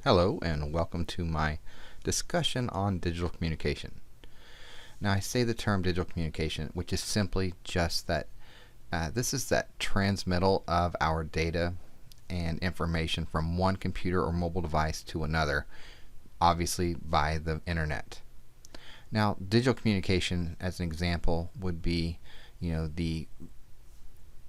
Hello and welcome to my discussion on digital communication. Now I say the term digital communication, which is simply just that this is that transmittal of our data and information from one computer or mobile device to another, obviously by the internet. Now digital communication as an example would be, the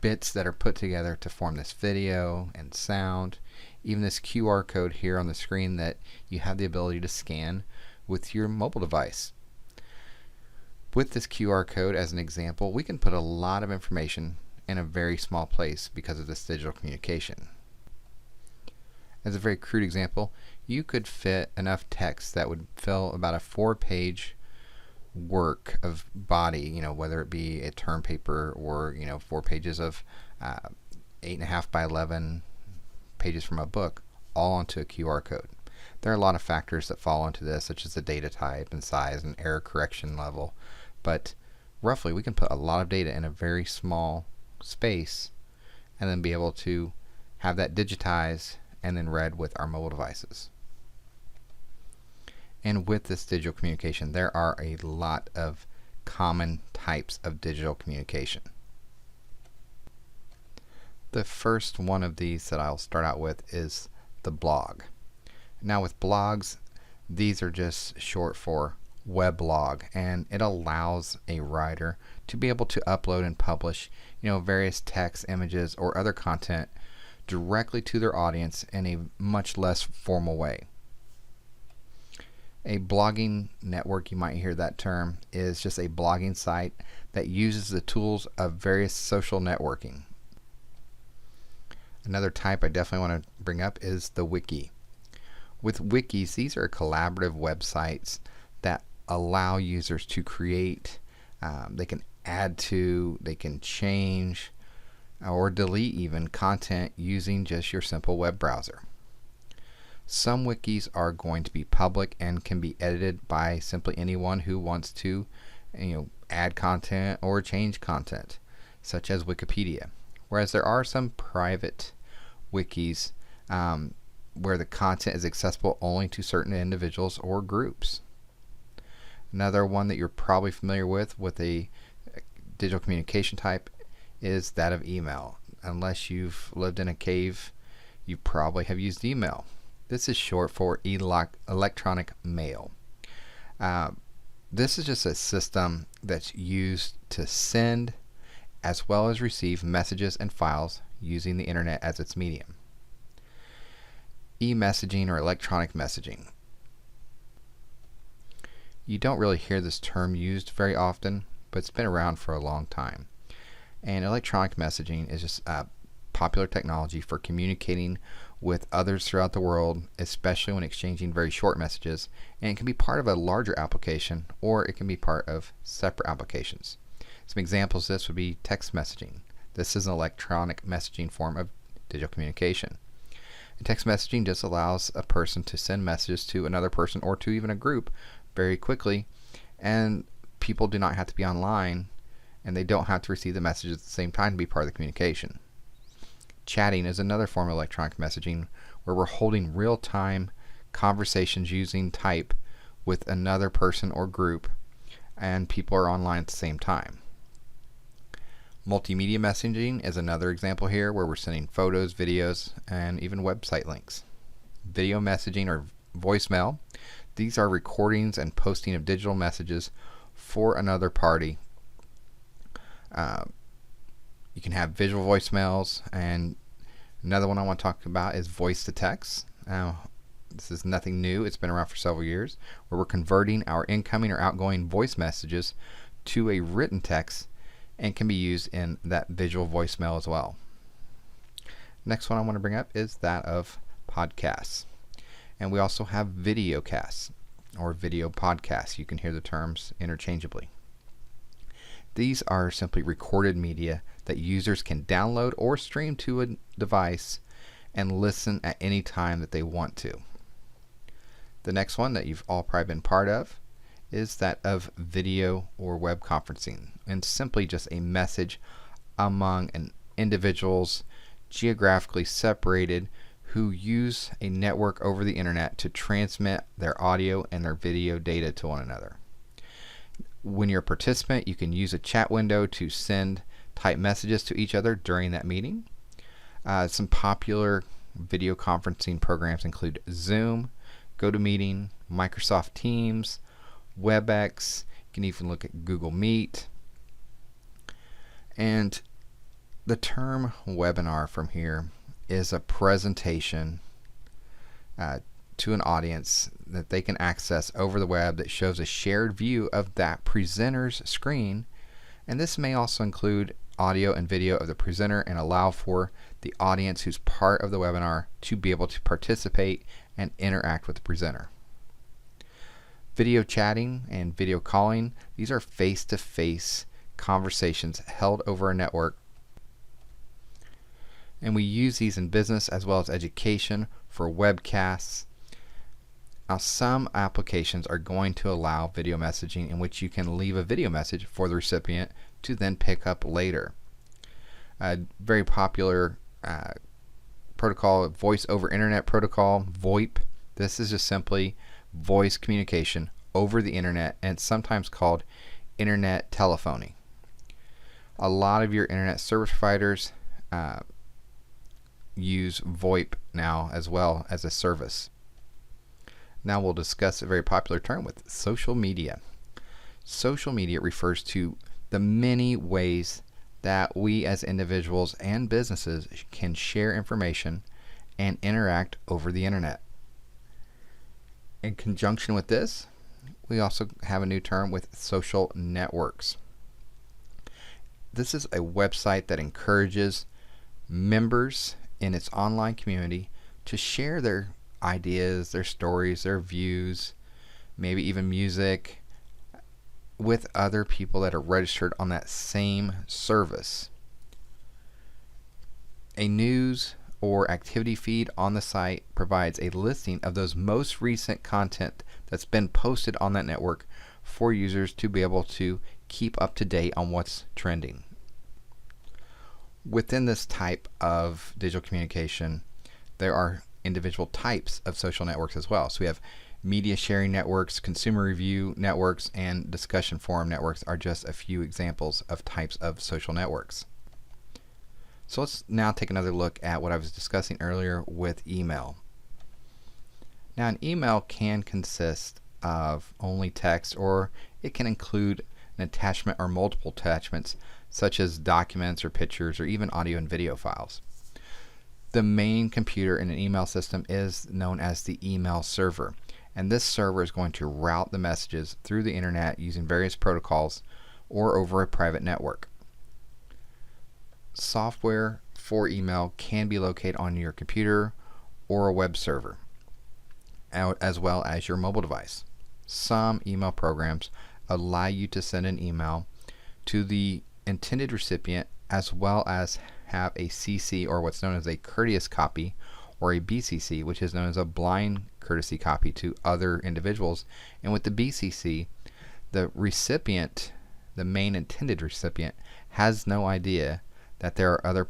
bits that are put together to form this video and sound, even this QR code here on the screen that you have the ability to scan with your mobile device. With this QR code as an example, we can put a lot of information in a very small place because of this digital communication. As a very crude example, you could fit enough text that would fill about a 4-page work of body, whether it be a term paper or 4 pages of 8.5 by 11 pages from a book, all onto a QR code. There are a lot of factors that fall into this, such as the data type and size and error correction level, but roughly we can put a lot of data in a very small space and then be able to have that digitized and then read with our mobile devices. And with this digital communication, there are a lot of common types of digital communication. The first one of these that I'll start out with is the blog. Now with blogs, these are just short for weblog, and it allows a writer to be able to upload and publish various text, images, or other content directly to their audience in a much less formal way. A blogging network, you might hear that term, is just a blogging site that uses the tools of various social networking. Another type I definitely want to bring up is the wiki. With wikis, these are collaborative websites that allow users to create, they can add to, they can change, or delete even content using just your simple web browser. Some wikis are going to be public and can be edited by simply anyone who wants to add content or change content, such as Wikipedia. Whereas there are some private wikis where the content is accessible only to certain individuals or groups. Another one that you're probably familiar with a digital communication type is that of email. Unless you've lived in a cave, you probably have used email. This is short for electronic mail. This is just a system that's used to send as well as receive messages and files using the internet as its medium. E-messaging or electronic messaging. You don't really hear this term used very often, but it's been around for a long time. And electronic messaging is just popular technology for communicating with others throughout the world, especially when exchanging very short messages, and it can be part of a larger application or it can be part of separate applications. Some examples of this would be text messaging. This is an electronic messaging form of digital communication. And text messaging just allows a person to send messages to another person or to even a group very quickly, and people do not have to be online and they don't have to receive the message at the same time to be part of the communication. Chatting is another form of electronic messaging where we're holding real-time conversations using type with another person or group, and people are online at the same time. Multimedia messaging is another example here where we're sending photos, videos, and even website links. Video messaging or voicemail, these are recordings and posting of digital messages for another party. You can have visual voicemails, and another one I want to talk about is voice to text. Now, this is nothing new. It's been around for several years, where we're converting our incoming or outgoing voice messages to a written text and can be used in that visual voicemail as well. Next one I want to bring up is that of podcasts. And we also have videocasts or video podcasts. You can hear the terms interchangeably. These are simply recorded media that users can download or stream to a device and listen at any time that they want to. The next one that you've all probably been part of is that of video or web conferencing, and simply just a message among an individuals geographically separated who use a network over the internet to transmit their audio and their video data to one another. When you're a participant, you can use a chat window to send type messages to each other during that meeting. Some popular video conferencing programs include Zoom, GoToMeeting, Microsoft Teams, WebEx. You can even look at Google Meet. And the term webinar from here is a presentation to an audience that they can access over the web that shows a shared view of that presenter's screen, and this may also include audio and video of the presenter and allow for the audience who's part of the webinar to be able to participate and interact with the presenter. Video chatting and video calling, these are face-to-face conversations held over a network, and we use these in business as well as education for webcasts. Now, some applications are going to allow video messaging in which you can leave a video message for the recipient to then pick up later. A very popular protocol, Voice over Internet Protocol, VoIP. This is just simply voice communication over the internet, and it's sometimes called internet telephony. A lot of your internet service providers use VoIP now as well as a service. Now we'll discuss a very popular term with social media. Social media refers to the many ways that we as individuals and businesses can share information and interact over the internet. In conjunction with this, we also have a new term with social networks. This is a website that encourages members in its online community to share their ideas, their stories, their views, maybe even music, with other people that are registered on that same service. A news or activity feed on the site provides a listing of those most recent content that's been posted on that network for users to be able to keep up to date on what's trending. Within this type of digital communication, there are individual types of social networks as well. So we have media sharing networks, consumer review networks, and discussion forum networks are just a few examples of types of social networks. So let's now take another look at what I was discussing earlier with email. Now, an email can consist of only text, or it can include an attachment or multiple attachments such as documents or pictures or even audio and video files. The main computer in an email system is known as the email server, and this server is going to route the messages through the internet using various protocols or over a private network. Software for email can be located on your computer or a web server, as well as your mobile device. Some email programs allow you to send an email to the intended recipient as well as have a CC, or what's known as a courteous copy, or a BCC, which is known as a blind courtesy copy, to other individuals. And with the BCC, the recipient, the main intended recipient, has no idea that there are other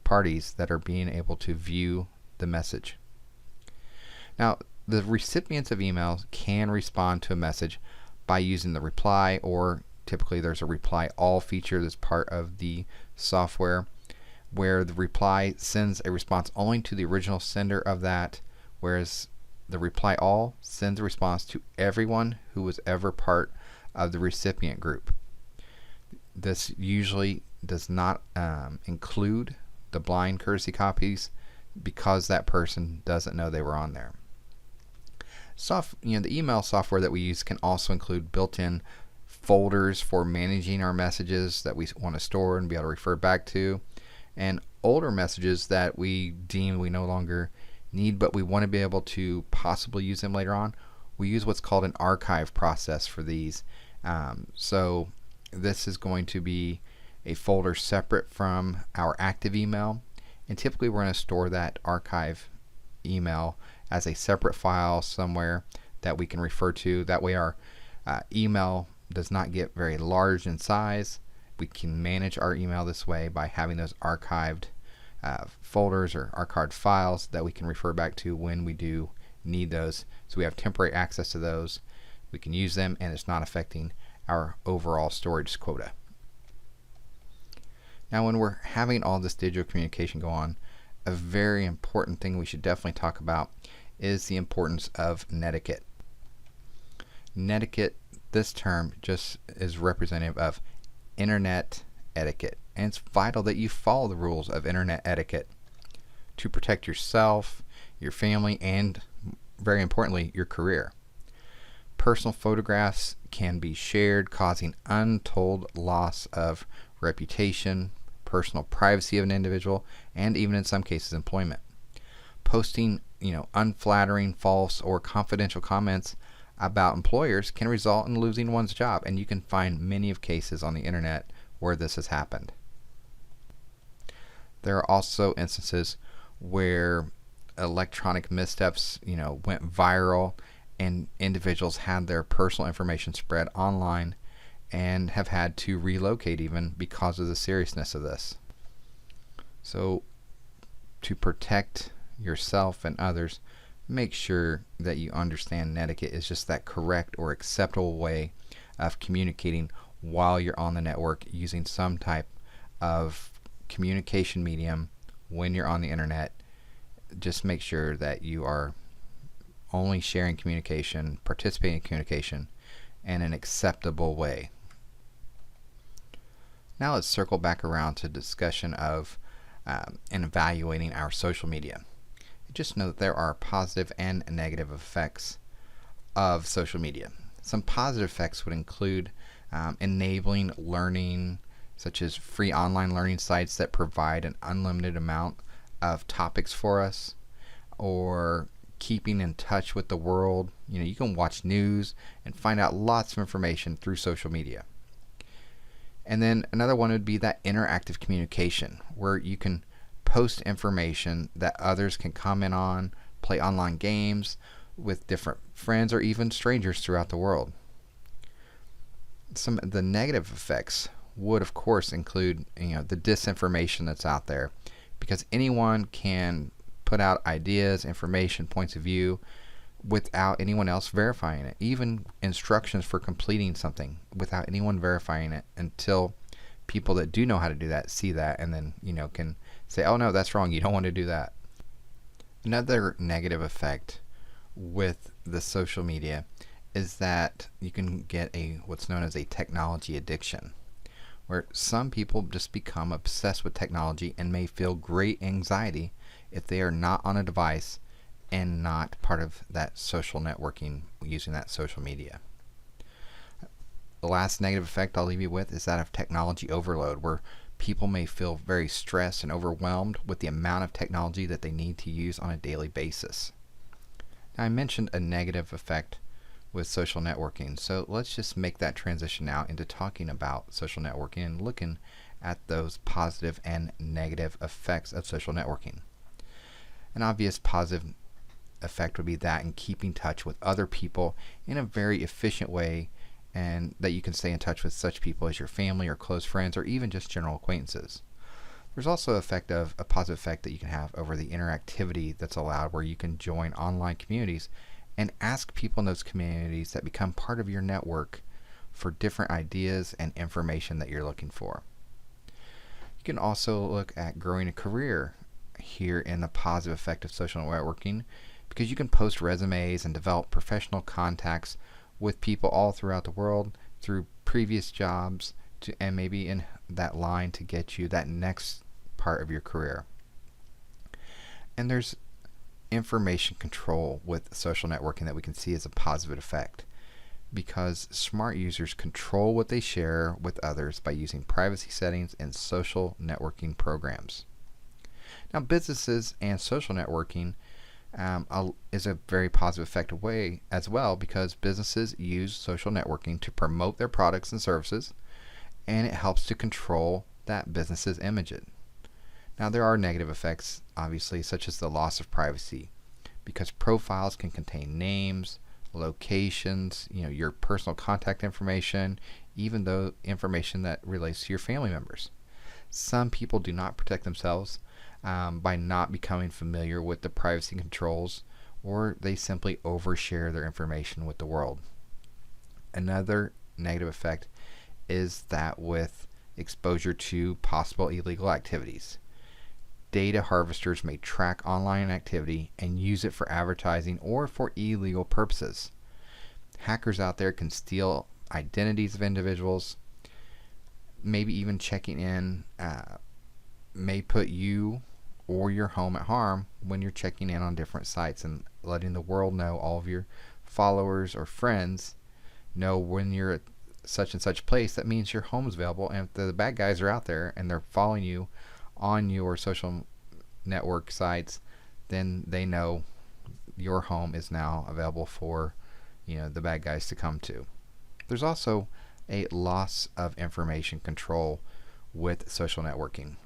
parties that are being able to view the message. Now, the recipients of emails can respond to a message by using the reply, or typically there's a reply all feature that's part of the software, where the reply sends a response only to the original sender of that, whereas the reply all sends a response to everyone who was ever part of the recipient group. This usually does not include the blind courtesy copies because that person doesn't know they were on there. The email software that we use can also include built-in folders for managing our messages that we want to store and be able to refer back to, and older messages that we deem we no longer need but we want to be able to possibly use them later on. We use what's called an archive process for these. So this is going to be a folder separate from our active email, and typically we're going to store that archive email as a separate file somewhere that we can refer to. That way our email does not get very large in size. We can manage our email this way by having those archived folders or archived files that we can refer back to when we do need those. So we have temporary access to those. We can use them, and it's not affecting our overall storage quota. Now, when we're having all this digital communication go on, a very important thing we should definitely talk about is the importance of netiquette. Netiquette, this term just is representative of internet etiquette, and it's vital that you follow the rules of internet etiquette to protect yourself, your family, and very importantly, your career. Personal photographs can be shared, causing untold loss of reputation, personal privacy of an individual, and even in some cases employment. Posting, unflattering, false, or confidential comments about employers can result in losing one's job, and you can find many of cases on the internet where this has happened. There are also instances where electronic missteps, went viral, and individuals had their personal information spread online and have had to relocate even because of the seriousness of this. So to protect yourself and others, make sure that you understand netiquette is just that correct or acceptable way of communicating while you're on the network using some type of communication medium when you're on the internet. Just make sure that you are only sharing communication, participating in communication in an acceptable way. Now let's circle back around to discussion of and evaluating our social media. Just know that there are positive and negative effects of social media. Some positive effects would include enabling learning, such as free online learning sites that provide an unlimited amount of topics for us, or keeping in touch with the world. You can watch news and find out lots of information through social media. And then another one would be that interactive communication, where you can post information that others can comment on, play online games with different friends or even strangers throughout the world. Some of the negative effects would of course include the disinformation that's out there, because anyone can put out ideas, information, points of view without anyone else verifying it. Even instructions for completing something without anyone verifying it, until people that do know how to do that see that and then can say, oh no, that's wrong, you don't want to do that. Another negative effect with the social media is that you can get what's known as a technology addiction, where some people just become obsessed with technology and may feel great anxiety if they are not on a device and not part of that social networking using that social media. The last negative effect I'll leave you with is that of technology overload, where people may feel very stressed and overwhelmed with the amount of technology that they need to use on a daily basis. Now, I mentioned a negative effect with social networking, so let's just make that transition now into talking about social networking and looking at those positive and negative effects of social networking. An obvious positive effect would be that in keeping touch with other people in a very efficient way, and that you can stay in touch with such people as your family or close friends or even just general acquaintances. There's also a positive effect that you can have over the interactivity that's allowed, where you can join online communities and ask people in those communities that become part of your network for different ideas and information that you're looking for. You can also look at growing a career here in the positive effect of social networking, because you can post resumes and develop professional contacts with people all throughout the world through previous jobs and maybe in that line to get you that next part of your career. And there's information control with social networking that we can see as a positive effect, because smart users control what they share with others by using privacy settings and social networking programs. Now, businesses and social networking is a very positive effective way as well, because businesses use social networking to promote their products and services, and it helps to control that business's image. Now, there are negative effects, obviously, such as the loss of privacy, because profiles can contain names, locations, your personal contact information, even though information that relates to your family members. Some people do not protect themselves by not becoming familiar with the privacy controls, or they simply overshare their information with the world. Another negative effect is that with exposure to possible illegal activities. Data harvesters may track online activity and use it for advertising or for illegal purposes. Hackers out there can steal identities of individuals, maybe even checking in, may put you or your home at harm when you're checking in on different sites and letting the world know, all of your followers or friends know when you're at such and such place. That means your home is available, and if the bad guys are out there and they're following you on your social network sites, then they know your home is now available for the bad guys to come to. There's also a loss of information control with social networking.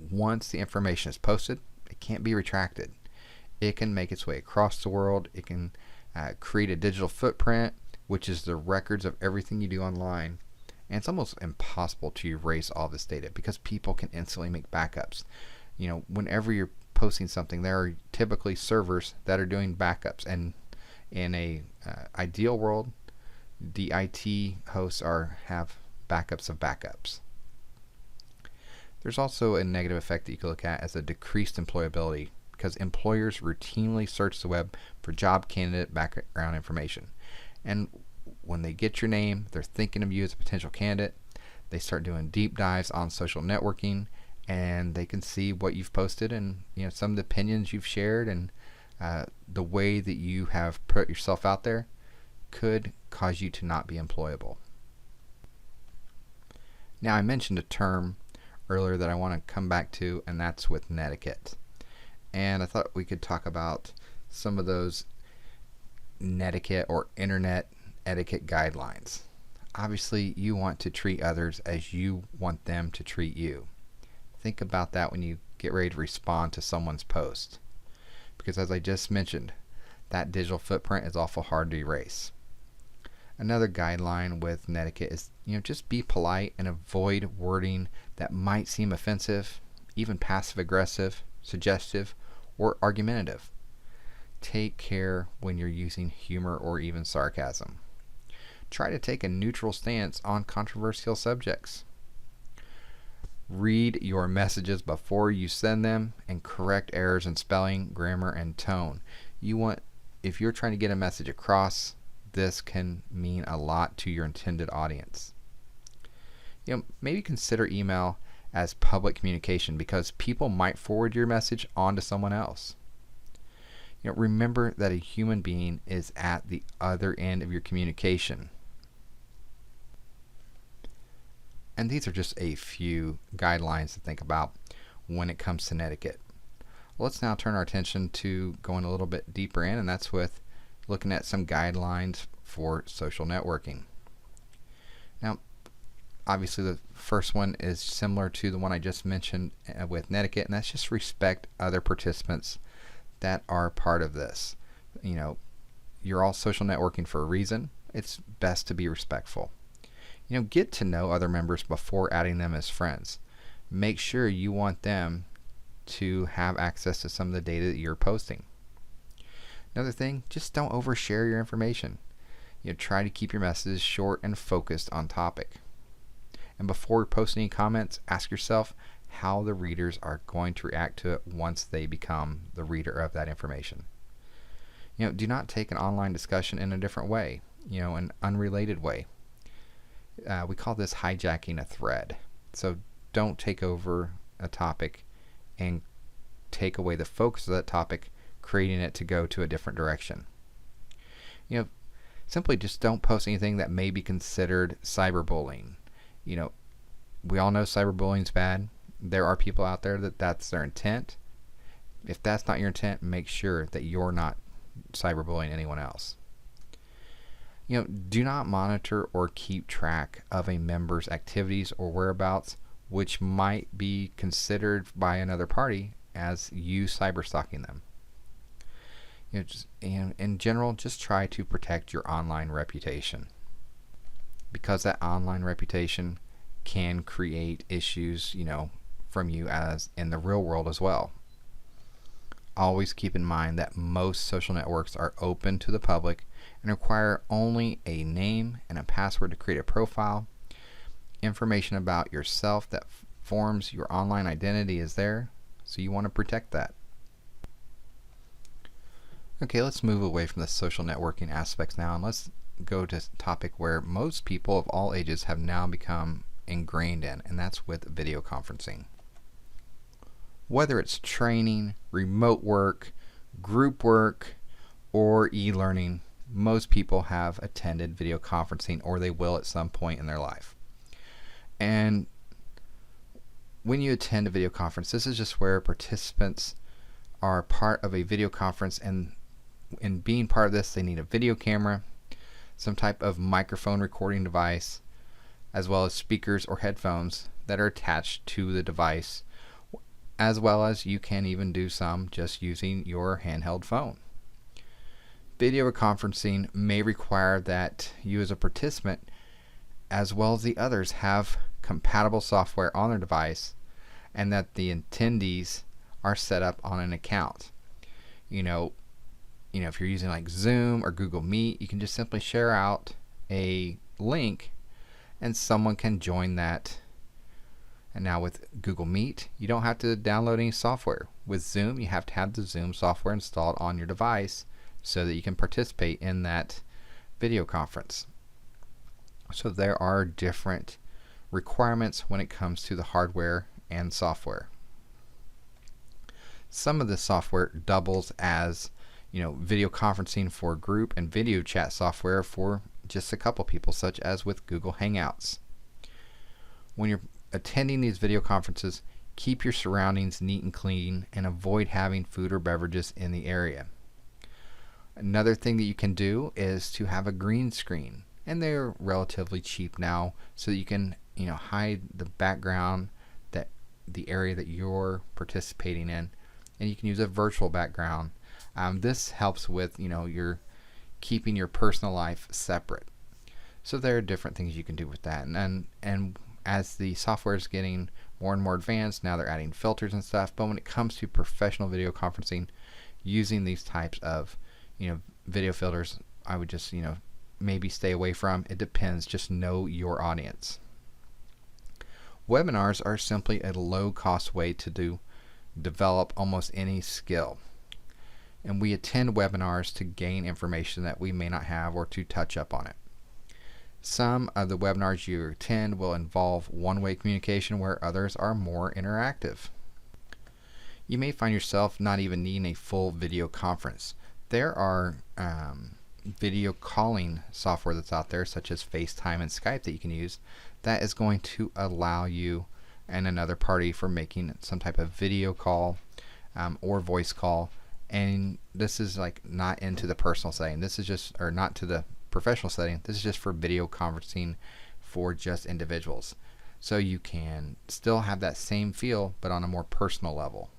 Once the information is posted, it can't be retracted. It can make its way across the world. It can create a digital footprint, which is the records of everything you do online. And it's almost impossible to erase all this data because people can instantly make backups. Whenever you're posting something, there are typically servers that are doing backups. And in a ideal world, the IT hosts have backups of backups. There's also a negative effect that you can look at as a decreased employability, because employers routinely search the web for job candidate background information. And when they get your name, they're thinking of you as a potential candidate. They start doing deep dives on social networking, and they can see what you've posted and some of the opinions you've shared, and the way that you have put yourself out there could cause you to not be employable. Now, I mentioned a term earlier that I want to come back to, and that's with netiquette. And I thought we could talk about some of those netiquette or internet etiquette guidelines. Obviously, you want to treat others as you want them to treat you. Think about that when you get ready to respond to someone's post, because as I just mentioned, that digital footprint is awful hard to erase. Another guideline with netiquette is, just be polite and avoid wording that might seem offensive, even passive aggressive, suggestive, or argumentative. Take care when you're using humor or even sarcasm. Try to take a neutral stance on controversial subjects. Read your messages before you send them and correct errors in spelling, grammar, and tone. If you're trying to get a message across, this can mean a lot to your intended audience. Maybe consider email as public communication, because people might forward your message on to someone else. Remember that a human being is at the other end of your communication. And these are just a few guidelines to think about when it comes to netiquette. Let's now turn our attention to going a little bit deeper in, and that's with looking at some guidelines for social networking. Now, obviously the first one is similar to the one I just mentioned with netiquette, and that's just respect other participants that are part of this. You're all social networking for a reason. It's best to be respectful. Get to know other members before adding them as friends. Make sure you want them to have access to some of the data that you're posting. Another thing, just don't overshare your information. Try to keep your messages short and focused on topic. And before posting any comments, ask yourself how the readers are going to react to it once they become the reader of that information. Do not take an online discussion in a different way, an unrelated way. We call this hijacking a thread. So don't take over a topic and take away the focus of that topic, creating it to go to a different direction. Simply just don't post anything that may be considered cyberbullying. We all know cyberbullying is bad. There are people out there that's their intent. If that's not your intent, make sure that you're not cyberbullying anyone else. Do not monitor or keep track of a member's activities or whereabouts, which might be considered by another party as you cyberstalking them. In general, just try to protect your online reputation, because that online reputation can create issues, from you as in the real world as well. Always keep in mind that most social networks are open to the public and require only a name and a password to create a profile. Information about yourself that forms your online identity is there, so you want to protect that. Okay, let's move away from the social networking aspects now, and let's go to a topic where most people of all ages have now become ingrained in, and that's with video conferencing. Whether it's training, remote work, group work, or e-learning, most people have attended video conferencing, or they will at some point in their life. And when you attend a video conference, this is just where participants are part of a video conference, and in being part of this, they need a video camera, some type of microphone recording device, as well as speakers or headphones that are attached to the device, as well as you can even do some just using your handheld phone. Video conferencing may require that you as a participant, as well as the others, have compatible software on their device, and that the attendees are set up on an account. If you're using like Zoom or Google Meet, you can just simply share out a link and someone can join that. And now with Google Meet, you don't have to download any software. With Zoom, you have to have the Zoom software installed on your device so that you can participate in that video conference. So there are different requirements when it comes to the hardware and software. Some of the software doubles as video conferencing for group and video chat software for just a couple people, such as with Google Hangouts. When you're attending these video conferences, keep your surroundings neat and clean and avoid having food or beverages in the area. Another thing that you can do is to have a green screen, and they're relatively cheap now, so that you can hide the background, that the area that you're participating in, and you can use a virtual background. This helps with your keeping your personal life separate. So there are different things you can do with that, and as the software is getting more and more advanced, now they're adding filters and stuff. But when it comes to professional video conferencing, using these types of video filters, I would just maybe stay away from. It depends. Just know your audience. Webinars are simply a low-cost way to develop almost any skill. And we attend webinars to gain information that we may not have or to touch up on it. Some of the webinars you attend will involve one-way communication, where others are more interactive. You may find yourself not even needing a full video conference. There are video calling software that's out there, such as FaceTime and Skype, that you can use, that is going to allow you and another party for making some type of video call or voice call. And this is like not into the personal setting. This is just, or not to the professional setting. This is just for video conferencing for just individuals. So you can still have that same feel, but on a more personal level.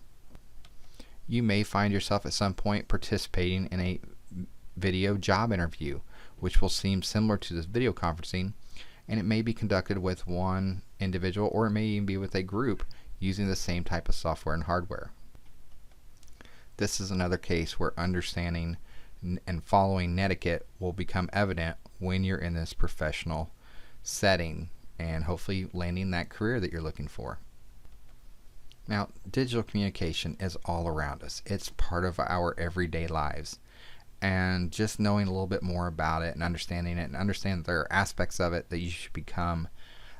You may find yourself at some point participating in a video job interview, which will seem similar to this video conferencing, and it may be conducted with one individual, or it may even be with a group using the same type of software and hardware. This is another case where understanding and following netiquette will become evident when you're in this professional setting and hopefully landing that career that you're looking for. Now, digital communication is all around us. It's part of our everyday lives. And just knowing a little bit more about it and understanding it, and understand that there are aspects of it that you should become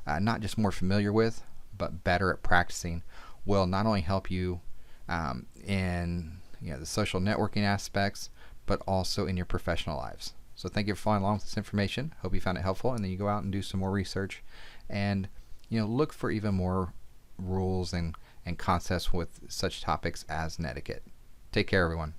not just more familiar with, but better at practicing, will not only help you in the social networking aspects, but also in your professional lives. So thank you for following along with this information. Hope you found it helpful, and then you go out and do some more research and look for even more rules and concepts with such topics as netiquette. Take care, everyone.